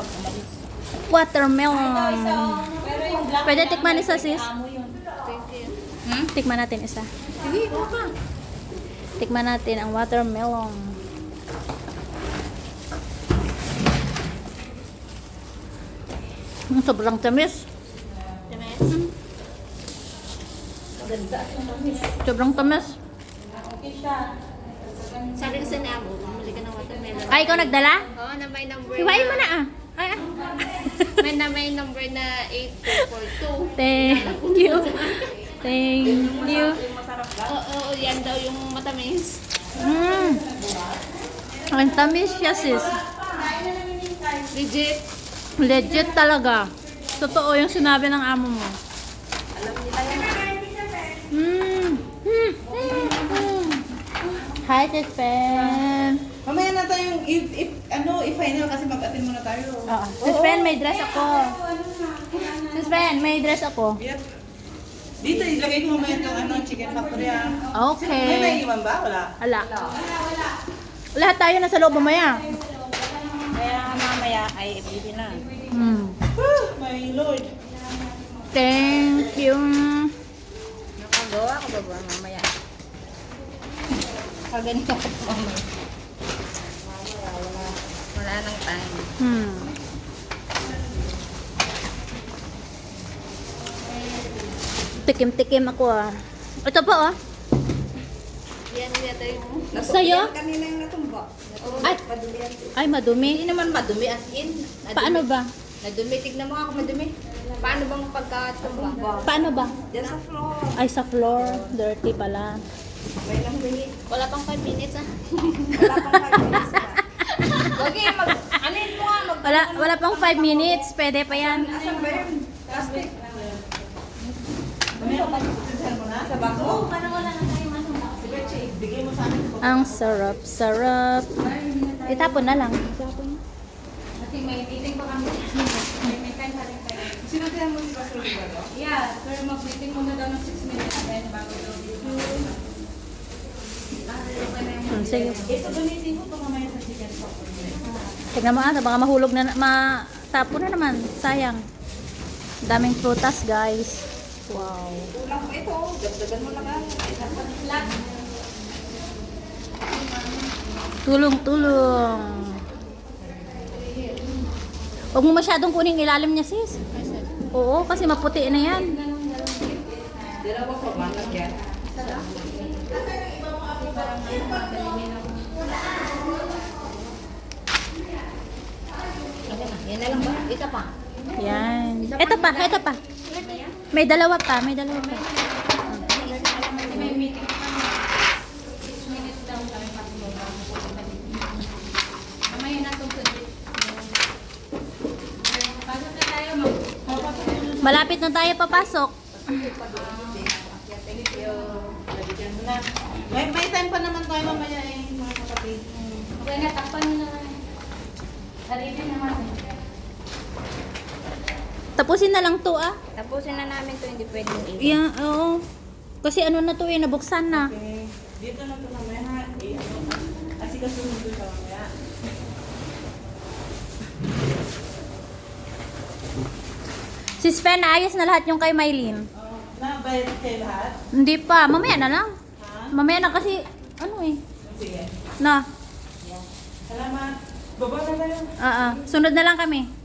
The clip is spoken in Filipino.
pag umalis. Watermelon. Pero yung black Pwede tikman isa, sis? amo yun. Tikman natin isa. Sige, ka. Tikman natin ang watermelon. Sobrang tamis. Ganda at matamis. Sobrang tamis. Okay siya. Sabi ko sa Namo, bumili ka ng watermelon. Ay, ikaw nagdala? Oo, na may number Hiwain mo na ah. Ay, ah. may number na 8242. Thank you. Thank you. Oo, yan daw yung matamis. Ang tamis siya, sis. Legit. Legit talaga. Totoo yung sinabi ng amo mo. Alam nila yan. Hi, Sis Pen. Mamaya na tayong i-final kasi mag-attend muna tayo. Sis Pen, may dress ako. Sis Pen, may dress ako. Yep. Dito, ilagay ko mamaya itong chicken factory. Okay. May iwan ba? Wala. Wala. Lahat tayo nasa loob mamaya. Kaya mamaya ay ibili na. My Lord. Thank you. Nakagawa ko ba mamaya? Kaganito ko mamaya. Wala nang time. Tikim-tikim ako ah. Ito po ah. Yan yata yung... Sa'yo? Kanina yung natumba. Ay, ay madumi. Hindi naman madumi as in. Paano ba? Nadumi. Tignan mo ako madumi. Paano bang pagkatumba? Paano ba? Diyan sa floor. Ay, sa floor. Dirty pala. May nahuli. Wala pang 5 minutes ah. Wala pang 5 minutes na. Okay, anin mo nga. Wala pang 5 minutes. Pwede pa yan. Asan ba yun? Plastic. Mamaya mo na? Sa bako? Oo, para wala na tayo masama. Sige, Che, bigay mo sa amin. Ang sarap, sarap. Itapon na lang. Itapon. Kasi may meeting pa kami 6 minutes. May time pa rin tayo. Sinasayan mo si Pastor Ricardo? Yeah, pero mag-meeting muna daw ng 6 minutes then bago daw dito. Sige. Ito gamitin ko ito mamaya sa chicken factory. Tignan mo ata, baka mahulog na, matapon na naman. Sayang. Daming prutas, guys. Wow. Kulang pa ito. Dagdagan mo lang ang lahat. Tulong-tulong. Huwag mo masyadong kuning ilalim niya, sis. Oo, kasi maputi na yan. Dalawa pa ba? Nagyan. Yan na lang ba? Isa pa. Yan. Ito pa, ito pa. May dalawa pa, may dalawa pa. Kasi may meeting pa kami. 6 minutes daw kami patulog. Mamaya na itong sudit. Pasok na tayo Malapit na tayo papasok. May time pa naman tayo mamaya mga kapatid. Okay na, takpan nyo na. Sarili naman. Tapusin na lang to ah. Tapusin na namin ito, hindi pwedeng iwan. Yeah, oo. Kasi ano na to eh, nabuksan na. Okay. Dito na ito mamaya ha. Asikasunod ko siya mamaya. Sis Fen, naayos na lahat yung kay Mylene. Nabayad kayo lahat? Hindi pa, mamaya na lang. Ha? Mamaya na kasi, ano eh. Sige. Na, Salamat. Baba na tayo. sunod na lang kami.